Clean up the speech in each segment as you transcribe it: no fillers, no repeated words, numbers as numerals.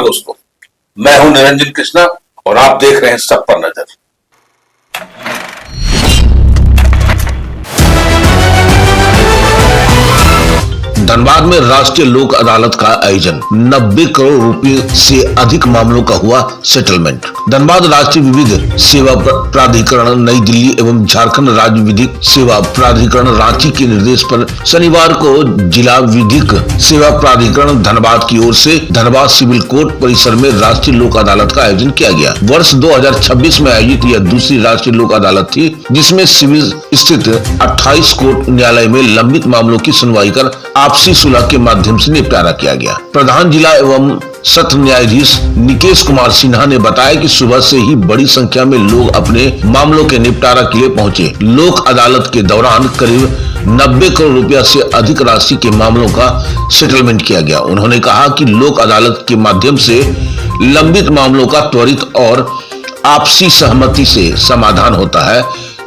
नमस्कार दोस्तों, मैं हूं निरंजन कृष्णा और आप देख रहे हैं सब पर नजर। धनबाद में राष्ट्रीय लोक अदालत का आयोजन, 90 करोड़ रुपए से अधिक मामलों का हुआ सेटलमेंट। धनबाद राष्ट्रीय विधिक सेवा प्राधिकरण नई दिल्ली एवं झारखंड राज्य विधिक सेवा प्राधिकरण रांची के निर्देश पर शनिवार को जिला विधिक सेवा प्राधिकरण धनबाद की ओर से धनबाद सिविल कोर्ट परिसर में राष्ट्रीय लोक अदालत का आयोजन किया गया। वर्ष 2026 में आयोजित यह दूसरी राष्ट्रीय लोक अदालत थी, जिसमें सिविल स्थित 28 कोर्ट न्यायालय में लंबित मामलों की सुनवाई कर आपसी सुलह के माध्यम से निपटारा किया गया। प्रधान जिला एवं सत्र न्यायाधीश निकेश कुमार सिन्हा ने बताया कि सुबह से ही बड़ी संख्या में लोग अपने मामलों के निपटारा के लिए पहुंचे। लोक अदालत के दौरान करीब 90 करोड़ रुपया से अधिक राशि के मामलों का सेटलमेंट किया गया। उन्होंने कहा कि लोक अदालत के माध्यम से लंबित मामलों का त्वरित और आपसी सहमति से समाधान होता है,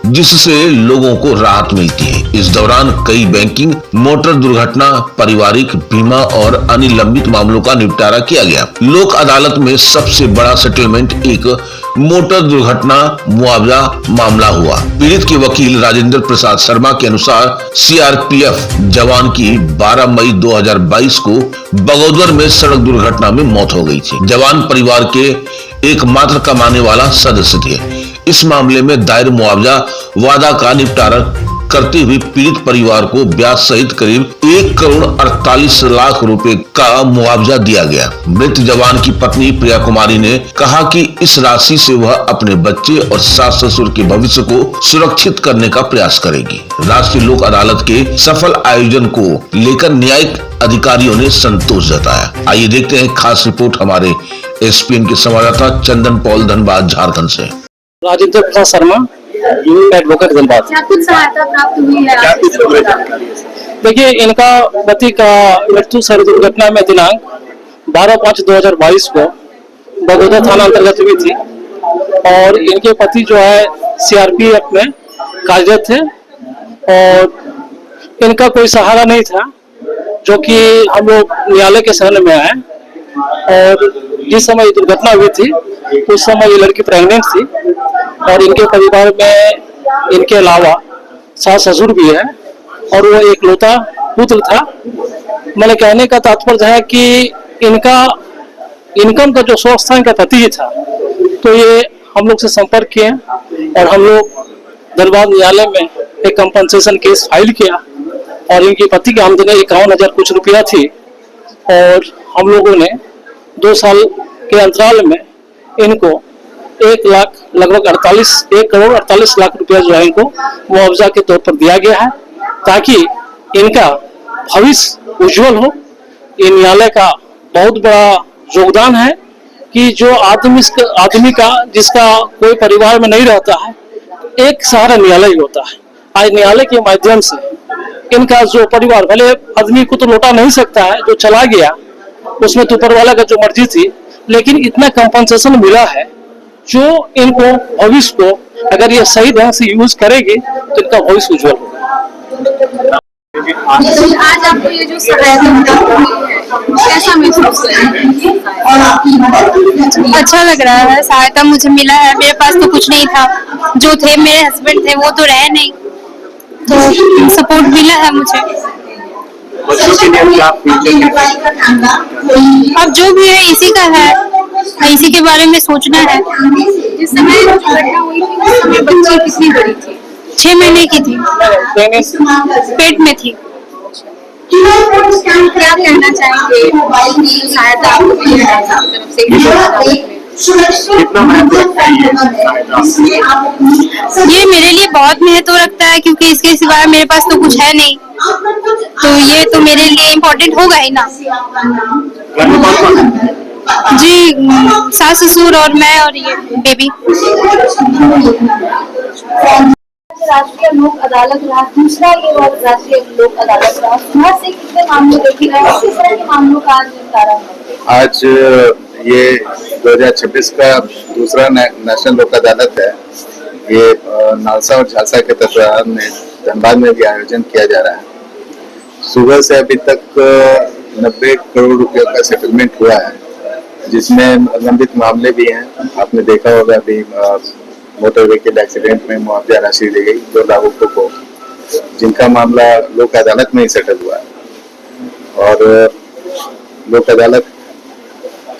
जिससे लोगों को राहत मिलती है। इस दौरान कई बैंकिंग, मोटर दुर्घटना, पारिवारिक बीमा और अन्य लंबित मामलों का निपटारा किया गया। लोक अदालत में सबसे बड़ा सेटलमेंट एक मोटर दुर्घटना मुआवजा मामला हुआ। पीड़ित के वकील राजेंद्र प्रसाद शर्मा के अनुसार सीआरपीएफ जवान की 12 मई 2022 को बगोदर में सड़क दुर्घटना में मौत हो गई थी। जवान परिवार के एकमात्र कमाने वाला सदस्य थे। इस मामले में दायर मुआवजा वादा का निपटारा करते हुए पीड़ित परिवार को ब्याज सहित करीब 1 करोड़ 48 लाख रुपए का मुआवजा दिया गया। मृत जवान की पत्नी प्रिया कुमारी ने कहा कि इस राशि से वह अपने बच्चे और सास ससुर के भविष्य को सुरक्षित करने का प्रयास करेगी। राष्ट्रीय लोक अदालत के सफल आयोजन को लेकर न्यायिक अधिकारियों ने संतोष जताया। आइए देखते हैं खास रिपोर्ट हमारे एसपीएन के संवाददाता चंदन पॉल, धनबाद, झारखंड से। राजेंद्र प्रसाद शर्मा, एडवोकेट धनबाद। क्या कुछ सहायता प्राप्त हुई है? देखिए, इनका पति का मृत्यु सड़क दुर्घटना में दिनांक 12/5/2022 को बगोदर थाना अंतर्गत हुई थी और इनके पति जो है सीआरपीएफ में कार्यरत थे और इनका कोई सहारा नहीं था, जो कि हम लोग न्यायालय के शरण में आए और जिस समय दुर्घटना हुई थी उस समय ये लड़की प्रेग्नेंट थी और इनके परिवार में इनके अलावा सास ससुर भी है और वो एक लौता पुत्र था। मैंने कहने का तात्पर्य है कि इनका इनकम का जो सोर्स था इनका पति ही था। तो ये हम लोग से संपर्क किए और हम लोग धनबाद न्यायालय में एक कंपनसेशन केस फाइल किया और इनकी पति की आमदनी 51,000 कुछ रुपया थी और हम लोगों ने 2 साल के अंतराल में इनको 1 लाख लगभग 1 करोड़ 48 लाख रुपया जो है इनको मुआवजा के तौर पर दिया गया है, ताकि इनका भविष्य उज्जवल हो। ये न्यायालय का बहुत बड़ा योगदान है कि जो आदमी का जिसका कोई परिवार में नहीं रहता है, एक सहारा न्यायालय होता है। आज न्यायालय के माध्यम से इनका जो परिवार, भले आदमी को तो लौटा नहीं सकता है, जो चला गया उसमें तो ऊपर वाला का जो मर्जी थी, लेकिन इतना कंपनसेशन मिला है जो इनको भविष्य को अगर ये सही ढंग से यूज करेगी तो इनका भविष्य उज्जवल होगा। आज आपको ये जो सहायता मिली है, कैसा महसूस कर रहे हैं? अच्छा लग रहा है, सहायता मुझे मिला है। मेरे पास तो कुछ नहीं था, जो थे मेरे हस्बैंड थे वो तो रहे नहीं, तो सपोर्ट मिला है मुझे। अब जो भी है इसी का है, इसी के बारे में सोचना है। जिस समय घटना हुई थी उस समय बच्ची कितनी बड़ी थी? 6 महीने की थी, पेट में थी। क्या कहना चाहेंगे? सहायता आपको मिली है तरफ से? ये मेरे लिए बहुत महत्व रखता है, क्योंकि इसके सिवाय मेरे पास तो कुछ है नहीं, तो ये तो मेरे लिए इम्पोर्टेंट होगा ही ना। जी, सास ससुर और मैं और ये बेबी। राष्ट्रीय लोक अदालत रहा, दूसरा ये राष्ट्रीय लोक अदालत रहा, वहाँ से कितने मामले देखे गए, किस तरह के मामलों का आज निपटारा हुआ? आज ये 2026 का दूसरा नेशनल लोक अदालत है। ये नालसा और झांसा के तत्वाधान में धनबाद में भी आयोजन किया जा रहा है। सुबह से अभी तक 90 करोड़ रुपयों का सेटलमेंट हुआ है जिसमें लंबित मामले भी हैं। आपने देखा होगा अभी मोटर व्हीकल एक्सीडेंट में मुआवजा राशि दी गई 2 लाभुकों को, जिनका मामला लोक अदालत में ही सेटल हुआ है। और लोक अदालत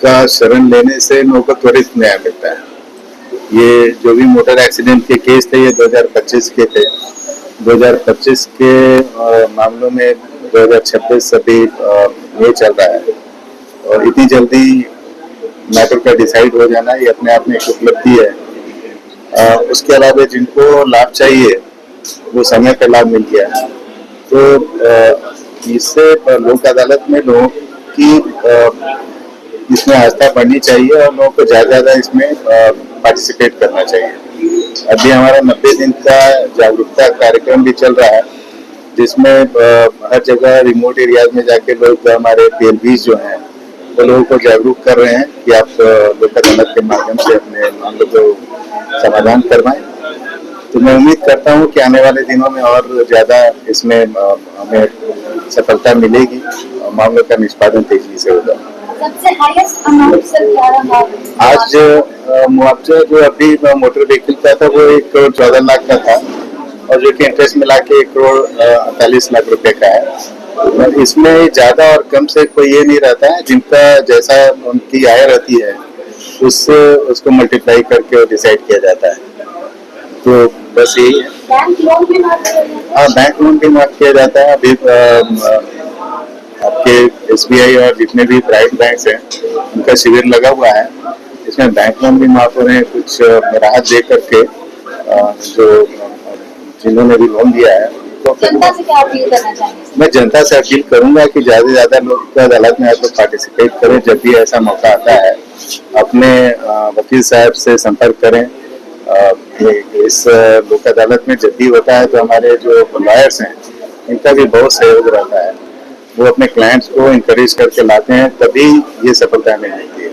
का शरण लेने से लोगों को त्वरित न्याय मिलता है। ये जो भी मोटर एक्सीडेंट के केस थे ये 2025 के थे। 2025 के मामलों में 2026 अभी ये चल रहा है, और इतनी जल्दी मैटर का डिसाइड हो जाना ये अपने आप में एक उपलब्धि है। उसके अलावा जिनको लाभ चाहिए वो समय पर लाभ मिल गया, तो इससे लोक अदालत में लोगों की इसमें आस्था बढ़नी चाहिए और लोगों को ज्यादा इसमें पार्टिसिपेट करना चाहिए। अभी हमारा 90 दिन का जागरूकता कार्यक्रम भी चल रहा है, जिसमें हर जगह रिमोट एरियाज में जाके लोग हमारे PLBs जो हैं वो लोगों को जागरूक कर रहे हैं कि आप लोक अदालत के माध्यम से अपने मामलों को समाधान करवाएं। तो मैं उम्मीद करता हूं कि आने वाले दिनों में और ज्यादा इसमें हमें सफलता मिलेगी और मामलों का निष्पादन तेजी से होगा। सबसे हाईएस्ट अमाउंट सर क्या रहा? आज मुआवजा जो अभी मोटर व्हीकल का था वो 1 करोड़ 14 लाख का था, और जो कि इंटरेस्ट मिला के 1 करोड़ 48 लाख रुपए का है। इसमें ज्यादा और कम से कोई ये नहीं रहता है, जिनका जैसा उनकी आय रहती है उससे उसको मल्टीप्लाई करके डिसाइड किया जाता है। तो बस यही है। बैंक लोन भी माफ किया जाता है? हाँ, बैंक लोन भी माफ किया जाता है। अभी आपके SBI और जितने भी प्राइवेट बैंक हैं उनका शिविर लगा हुआ है, इसमें बैंक लोन भी माफ हो रहे हैं। कुछ राहत दे करके जो जिन्होंने भी लोन दिया है तो जनता से क्या अपील करना चाहेंगे? मैं जनता से अपील करूंगा कि ज्यादा से ज्यादा लोग अदालत में आकर पार्टिसिपेट करें। जब भी ऐसा मौका आता है अपने वकील साहब से संपर्क करें। इस लोक अदालत में जब भी होता है तो हमारे जो लॉयर्स हैं इनका भी बहुत सहयोग रहता है। वो अपने क्लाइंट्स को इंकरेज करके लाते हैं, तभी ये सफलता हमें मिलती है।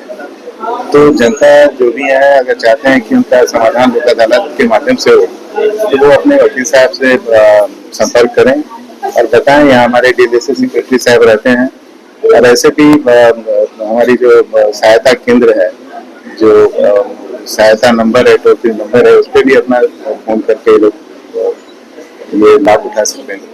तो जनता जो भी है अगर चाहते हैं कि उनका समाधान लोक अदालत के माध्यम से हो तो वो अपने वकील साहब से संपर्क करें और बताएं। यहाँ हमारे DLSA सेक्रेटरी साहब रहते हैं, और ऐसे भी हमारी जो सहायता केंद्र है, जो सहायता नंबर है, टोल फ्री नंबर है, उस पर भी अपना फोन करके लोग ये लाभ उठा सकते हैं।